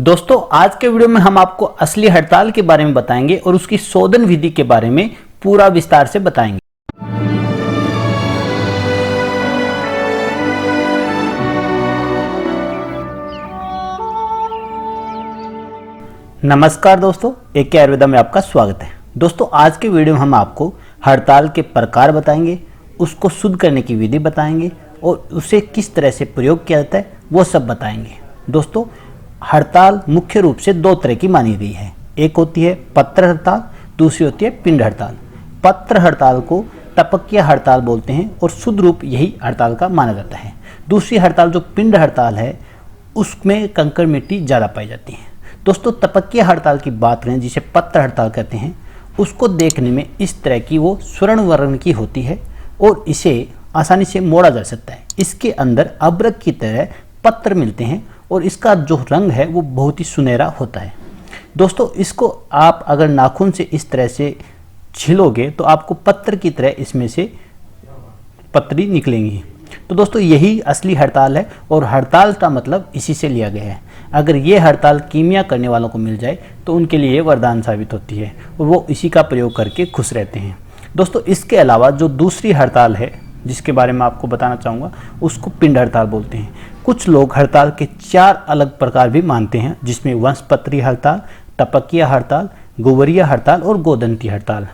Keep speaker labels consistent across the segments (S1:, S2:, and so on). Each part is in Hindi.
S1: दोस्तों आज के वीडियो में हम आपको असली हड़ताल के बारे में बताएंगे और उसकी शोधन विधि के बारे में पूरा विस्तार से बताएंगे। नमस्कार दोस्तों, AK आयुर्वेदा में आपका स्वागत है। दोस्तों आज के वीडियो में हम आपको हड़ताल के प्रकार बताएंगे, उसको शुद्ध करने की विधि बताएंगे और उसे किस तरह से प्रयोग किया जाता है वो सब बताएंगे। दोस्तों हड़ताल मुख्य रूप से दो तरह की मानी गई है। एक होती है पत्र हड़ताल, दूसरी होती है पिंड हड़ताल। पत्र हड़ताल को टपकिया हड़ताल बोलते हैं और शुद्ध रूप यही हड़ताल का माना जाता है। दूसरी हड़ताल जो पिंड हड़ताल है उसमें कंकड़ मिट्टी ज़्यादा पाई जाती है। दोस्तों टपकिया हड़ताल की बात करें जिसे पत्र हड़ताल कहते हैं, उसको देखने में इस तरह की वो स्वर्ण वर्ण की होती है और इसे आसानी से मोड़ा जा सकता है। इसके अंदर अभ्रक की तरह पत्र मिलते हैं और इसका जो रंग है वो बहुत ही सुनहरा होता है। दोस्तों इसको आप अगर नाखून से इस तरह से छिलोगे तो आपको पत्र की तरह इसमें से पत्री निकलेंगी। तो दोस्तों यही असली हड़ताल है और हड़ताल का मतलब इसी से लिया गया है। अगर ये हड़ताल कीमिया करने वालों को मिल जाए तो उनके लिए वरदान साबित होती है और वो इसी का प्रयोग करके खुश रहते हैं। दोस्तों इसके अलावा जो दूसरी हड़ताल है जिसके बारे में आपको बताना चाहूँगा उसको पिंड हड़ताल बोलते हैं। कुछ लोग हड़ताल के 4 अलग प्रकार भी मानते हैं, जिसमें वंशपत्री हड़ताल, टपकिया हड़ताल, गोवरिया हड़ताल और गोदंती हड़ताल।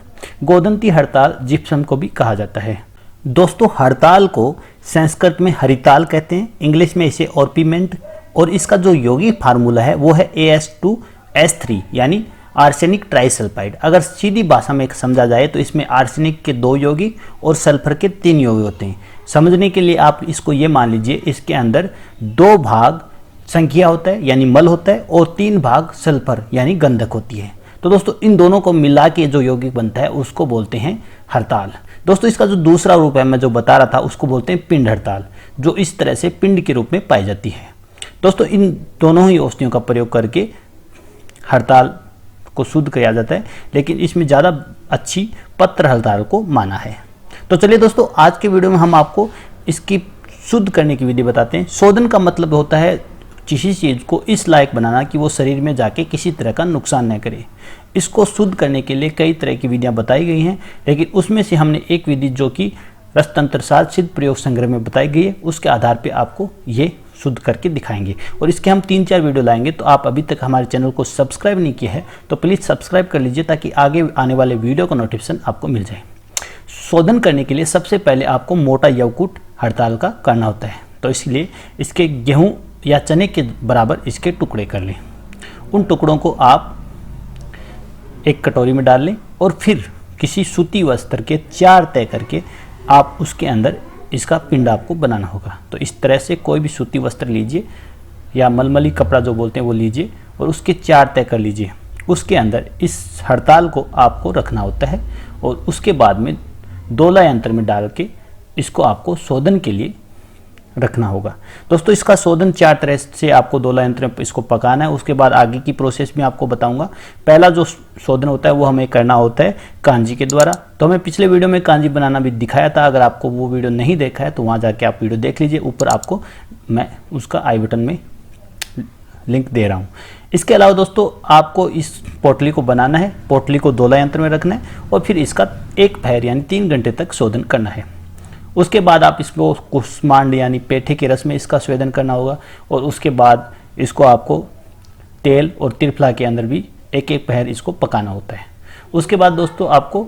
S1: गोदंती हड़ताल जिप्सम को भी कहा जाता है। दोस्तों हड़ताल को संस्कृत में हरिताल कहते हैं, इंग्लिश में इसे ऑर्पिमेंट, और इसका जो यौगिक फार्मूला है वो है AS2S3 यानी आर्सेनिक ट्राइसल्फाइड। अगर सीधी भाषा में समझा जाए तो इसमें आर्सेनिक के 2 यौगिक और सल्फर के 3 यौगिक होते हैं। समझने के लिए आप इसको ये मान लीजिए, इसके अंदर 2 भाग संख्या होता है यानी मल होता है और 3 भाग सल्फर यानी गंधक होती है। तो दोस्तों इन दोनों को मिला के जो यौगिक बनता है उसको बोलते हैं हड़ताल। दोस्तों इसका जो दूसरा रूप है मैं जो बता रहा था उसको बोलते हैं पिंड हड़ताल, जो इस तरह से पिंड के रूप में पाई जाती है। दोस्तों इन दोनों ही औषधियों का प्रयोग करके हड़ताल को शुद्ध किया जाता है, लेकिन इसमें ज़्यादा अच्छी पत्र हड़ताल को माना है। तो चलिए दोस्तों आज के वीडियो में हम आपको इसकी शुद्ध करने की विधि बताते हैं। शोधन का मतलब होता है किसी चीज़ को इस लायक बनाना कि वो शरीर में जाके किसी तरह का नुकसान न करे। इसको शुद्ध करने के लिए कई तरह की विधियाँ बताई गई हैं, लेकिन उसमें से हमने एक विधि जो कि रसतंत्र शास्त्र सिद्ध प्रयोग संग्रह में बताई गई है उसके आधार पर आपको ये शुद्ध करके दिखाएंगे और इसके हम 3-4 वीडियो लाएंगे। तो आप अभी तक हमारे चैनल को सब्सक्राइब नहीं किया है तो प्लीज़ सब्सक्राइब कर लीजिए ताकि आगे आने वाले वीडियो का नोटिफिकेशन आपको मिल जाए। शोधन करने के लिए सबसे पहले आपको मोटा यवकूट हड़ताल का करना होता है, तो इसलिए इसके गेहूं या चने के बराबर इसके टुकड़े कर लें। उन टुकड़ों को आप एक कटोरी में डाल लें और फिर किसी सूती वस्त्र के 4 तय करके आप उसके अंदर इसका पिंड आपको बनाना होगा। तो इस तरह से कोई भी सूती वस्त्र लीजिए या मलमली कपड़ा जो बोलते हैं वो लीजिए और उसके 4 तय कर लीजिए। उसके अंदर इस हड़ताल को आपको रखना होता है और उसके बाद में दोला यंत्र में डाल के इसको आपको शोधन के लिए रखना होगा। दोस्तों इसका शोधन 4 तरह से आपको दोला यंत्र में इसको पकाना है। उसके बाद आगे की प्रोसेस में आपको बताऊंगा। पहला जो शोधन होता है वो हमें करना होता है कांजी के द्वारा। तो हमें पिछले वीडियो में कांजी बनाना भी दिखाया था, अगर आपको वो वीडियो नहीं देखा है तो वहाँ जाके आप वीडियो देख लीजिए। ऊपर आपको मैं उसका आई बटन में लिंक दे रहा हूँ। इसके अलावा दोस्तों आपको इस पोटली को बनाना है, पोटली को दोला यंत्र में रखना है और फिर इसका 1 पहर यानी 3 घंटे तक शोधन करना है। उसके बाद आप इसको कुष्मांड यानी पेठे के रस में इसका स्वेदन करना होगा और उसके बाद इसको आपको तेल और त्रिफला के अंदर भी 1-1 पहर इसको पकाना होता है। उसके बाद दोस्तों आपको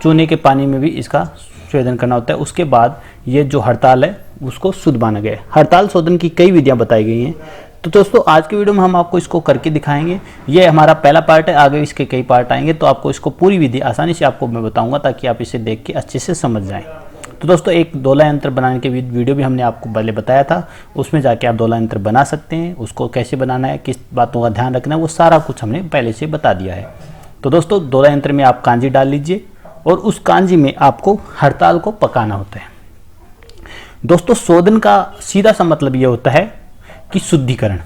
S1: चूने के पानी में भी इसका स्वेदन करना होता है। उसके बाद ये जो हड़ताल है उसको शुद्ध माना गया है। हड़ताल शोधन की कई विधियाँ बताई गई हैं। तो दोस्तों आज के वीडियो में हम आपको इसको करके दिखाएंगे। ये हमारा पहला पार्ट है, आगे इसके कई पार्ट आएंगे तो आपको इसको पूरी विधि आसानी से आपको मैं बताऊँगा ताकि आप इसे देख के अच्छे से समझ जाएँ। तो दोस्तों एक दोला यंत्र बनाने के वीडियो भी हमने आपको पहले बताया था, उसमें जाके आप दोला यंत्र बना सकते हैं। उसको कैसे बनाना है, किस बातों का ध्यान रखना है, वो सारा कुछ हमने पहले से बता दिया है। तो दोस्तों दोला यंत्र में आप कांजी डाल लीजिए और उस कांजी में आपको हड़ताल को पकाना होता है। दोस्तों शोधन का सीधा सा मतलब ये होता है कि शुद्धिकरण।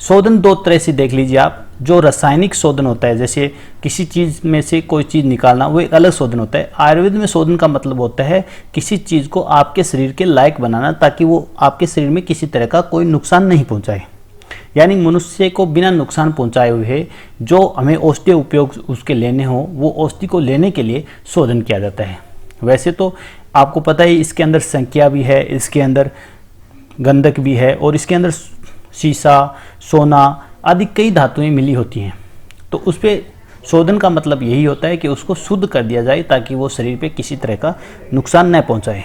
S1: शोधन 2 तरह से देख लीजिए आप। जो रासायनिक शोधन होता है, जैसे किसी चीज़ में से कोई चीज़ निकालना, वो एक अलग शोधन होता है। आयुर्वेद में शोधन का मतलब होता है किसी चीज़ को आपके शरीर के लायक बनाना ताकि वो आपके शरीर में किसी तरह का कोई नुकसान नहीं पहुंचाए। यानी मनुष्य को बिना नुकसान पहुंचाए हुए जो हमें औषधीय उपयोग उसके लेने हो, वो औषधि को लेने के लिए शोधन किया जाता है। वैसे तो आपको पता ही इसके अंदर संख्या भी है, इसके अंदर गंधक भी है और इसके अंदर सीसा, सोना आदि कई धातुएं मिली होती हैं। तो उस पर शोधन का मतलब यही होता है कि उसको शुद्ध कर दिया जाए ताकि वो शरीर पे किसी तरह का नुकसान न पहुंचाए।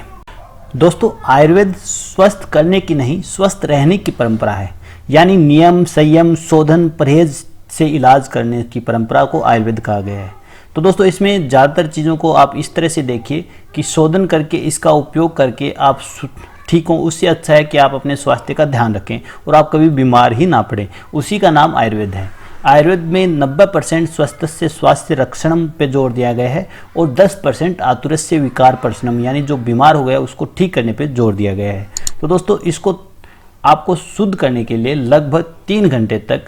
S1: दोस्तों, आयुर्वेद स्वस्थ करने की नहीं, स्वस्थ रहने की परंपरा है। यानी नियम, संयम, शोधन, परहेज से इलाज करने की परंपरा को आयुर्वेद कहा गया है। तो दोस्तों, इसमें ज़्यादातर चीज़ों को आप इस तरह से देखिए कि शोधन करके, इसका उपयोग करके आप ठीक हो, उससे अच्छा है कि आप अपने स्वास्थ्य का ध्यान रखें और आप कभी बीमार ही ना पड़े। उसी का नाम आयुर्वेद है। आयुर्वेद में 90% स्वस्थ से स्वास्थ्य रक्षणम पे जोर दिया गया है और 10% आतुरस्य विकार प्रशमनम, यानी जो बीमार हो गया उसको ठीक करने पे जोर दिया गया है। तो दोस्तों, इसको आपको शुद्ध करने के लिए लगभग 3 घंटे तक,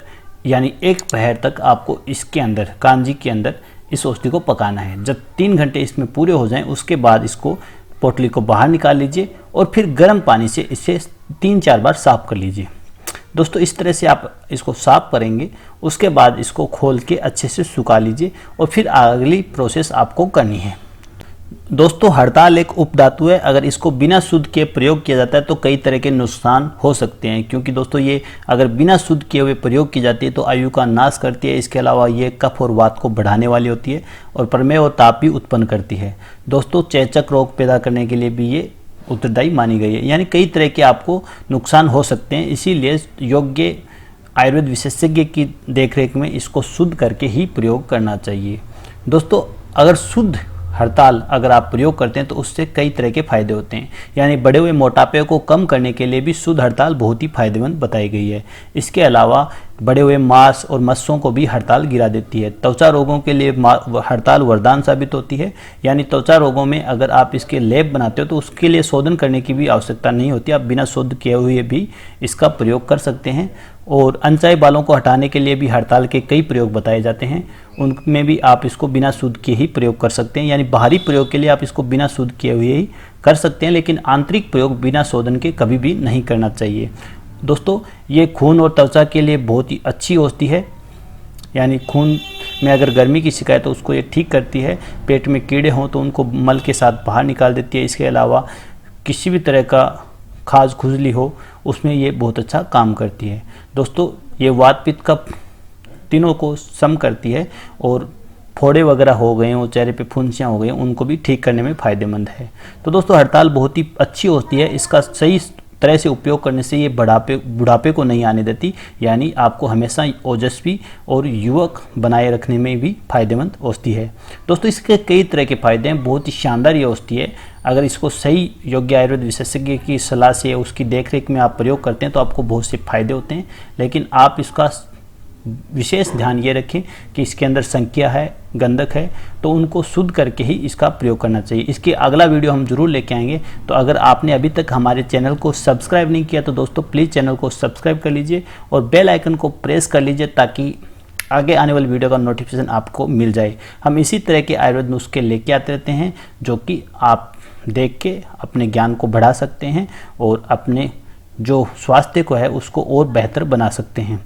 S1: यानी 1 पहर तक आपको इसके अंदर, कांजी के अंदर इस औषधि को पकाना है। जब 3 घंटे इसमें पूरे हो जाएं, उसके बाद इसको पोटली को बाहर निकाल लीजिए और फिर गर्म पानी से इसे 3-4 बार साफ कर लीजिए। दोस्तों, इस तरह से आप इसको साफ करेंगे, उसके बाद इसको खोल के अच्छे से सुखा लीजिए और फिर अगली प्रोसेस आपको करनी है। दोस्तों, हड़ताल एक उपधातु है। अगर इसको बिना शुद्ध किए प्रयोग किया जाता है तो कई तरह के नुकसान हो सकते हैं, क्योंकि दोस्तों ये अगर बिना शुद्ध किए हुए प्रयोग की जाती है तो आयु का नाश करती है। इसके अलावा ये कफ और वात को बढ़ाने वाली होती है और प्रमेह और ताप भी उत्पन्न करती है। दोस्तों, चेचक रोग पैदा करने के लिए भी ये उत्तरदायी मानी गई है। यानी कई तरह के आपको नुकसान हो सकते हैं, इसीलिए योग्य आयुर्वेद विशेषज्ञ की देखरेख में इसको शुद्ध करके ही प्रयोग करना चाहिए। दोस्तों, अगर शुद्ध हड़ताल अगर आप प्रयोग करते हैं तो उससे कई तरह के फायदे होते हैं। यानी बढ़े हुए मोटापे को कम करने के लिए भी शुद्ध हड़ताल बहुत ही फायदेमंद बताई गई है। इसके अलावा बढ़े हुए मांस और मस्सों को भी हड़ताल गिरा देती है। त्वचा रोगों के लिए हड़ताल वरदान साबित होती है। यानी त्वचा रोगों में अगर आप इसके लेप बनाते हो तो उसके लिए शोधन करने की भी आवश्यकता नहीं होती, आप बिना शुद्ध किए हुए भी इसका प्रयोग कर सकते हैं। और अनचाहे बालों को हटाने के लिए भी हड़ताल के कई प्रयोग बताए जाते हैं, उनमें भी आप इसको बिना शुद्ध किए ही प्रयोग कर सकते हैं। यानी बाहरी प्रयोग के लिए आप इसको बिना शुद्ध किए हुए ही कर सकते हैं, लेकिन आंतरिक प्रयोग बिना शोधन के कभी भी नहीं करना चाहिए। दोस्तों, ये खून और त्वचा के लिए बहुत ही अच्छी औषधि है। यानी खून में अगर गर्मी की शिकायत हो उसको ये ठीक करती है। पेट में कीड़े हों तो उनको मल के साथ बाहर निकाल देती है। इसके अलावा किसी भी तरह का खाज खुजली हो उसमें ये बहुत अच्छा काम करती है। दोस्तों, ये वात पित्त कफ तीनों को सम करती है और फोड़े वगैरह हो गए और चेहरे पे फुंसियाँ हो गई उनको भी ठीक करने में फ़ायदेमंद है। तो दोस्तों, हड़ताल बहुत ही अच्छी होती है। इसका सही तरह से उपयोग करने से ये बुढ़ापे को नहीं आने देती, यानी आपको हमेशा ओजस्वी और युवक बनाए रखने में भी फायदेमंद औषधि है। दोस्तों, इसके कई तरह के फायदे हैं, बहुत ही शानदार ये औषधि है। अगर इसको सही योग्य आयुर्वेद विशेषज्ञ की सलाह से उसकी देखरेख में आप प्रयोग करते हैं तो आपको बहुत से फायदे होते हैं। लेकिन आप इसका विशेष ध्यान ये रखें कि इसके अंदर संख्या है, गंधक है, तो उनको शुद्ध करके ही इसका प्रयोग करना चाहिए। इसके अगला वीडियो हम जरूर लेके आएंगे। तो अगर आपने अभी तक हमारे चैनल को सब्सक्राइब नहीं किया तो दोस्तों प्लीज़ चैनल को सब्सक्राइब कर लीजिए और बेल आइकन को प्रेस कर लीजिए ताकि आगे आने वाली वीडियो का नोटिफिकेशन आपको मिल जाए। हम इसी तरह के आयुर्वेद नुस्खे लेके आते रहते हैं जो कि आप देख के अपने ज्ञान को बढ़ा सकते हैं और अपने जो स्वास्थ्य को है उसको और बेहतर बना सकते हैं।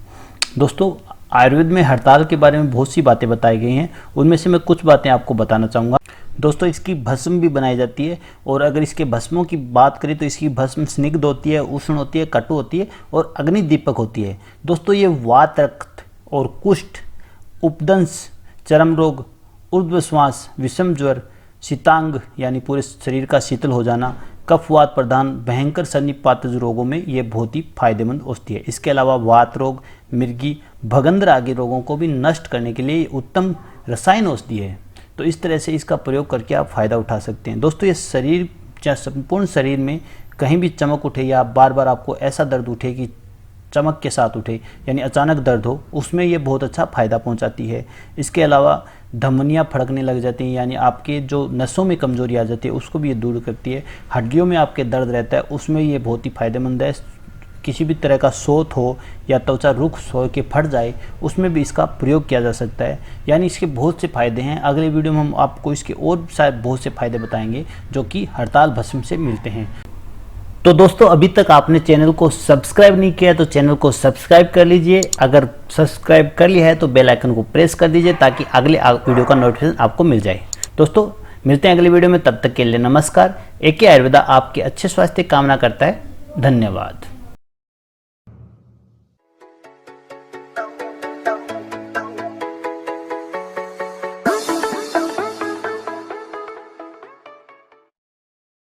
S1: दोस्तों, आयुर्वेद में हड़ताल के बारे में बहुत सी बातें बताई गई हैं, उनमें से मैं कुछ बातें आपको बताना चाहूँगा। दोस्तों, इसकी भस्म भी बनाई जाती है और अगर इसके भस्मों की बात करें तो इसकी भस्म स्निग्ध होती है, उष्ण होती है, कटु होती है और अग्निदीपक होती है। दोस्तों, ये वात, रक्त और कुष्ठ, उपदंश, चर्म रोग, ऊर्ध्वश्वास, विषम ज्वर, शीतांग यानी पूरे शरीर का शीतल हो जाना, कफवात प्रधान भयंकर सन्निपात रोगों में ये बहुत ही फायदेमंद औषधि है। इसके अलावा वात रोग, मिर्गी, भगंदर आदि रोगों को भी नष्ट करने के लिए उत्तम रसायन औषधि है। तो इस तरह से इसका प्रयोग करके आप फ़ायदा उठा सकते हैं। दोस्तों, ये शरीर या संपूर्ण शरीर में कहीं भी चमक उठे या बार बार आपको ऐसा दर्द उठे कि चमक के साथ उठे, यानी अचानक दर्द हो, उसमें ये बहुत अच्छा फ़ायदा पहुंचाती है। इसके अलावा धमनियाँ फड़कने लग जाती हैं, यानी आपके जो नसों में कमजोरी आ जाती है उसको भी ये दूर करती है। हड्डियों में आपके दर्द रहता है उसमें ये बहुत ही फायदेमंद है। किसी भी तरह का शोथ हो या त्वचा रुख हो के फट जाए उसमें भी इसका प्रयोग किया जा सकता है। यानी इसके बहुत से फ़ायदे हैं। अगले वीडियो में हम आपको इसके और शायद बहुत से फ़ायदे बताएंगे जो कि हड़ताल भस्म से मिलते हैं। तो दोस्तों अभी तक आपने चैनल को सब्सक्राइब नहीं किया तो चैनल को सब्सक्राइब कर लीजिए। अगर सब्सक्राइब कर लिया है तो बेल आइकन को प्रेस कर दीजिए ताकि अगले वीडियो का नोटिफिकेशन आपको मिल जाए। दोस्तों मिलते हैं अगले वीडियो में, तब तक के लिए नमस्कार। एके आयुर्वेदा आपके अच्छे स्वास्थ्य की कामना करता है। धन्यवाद।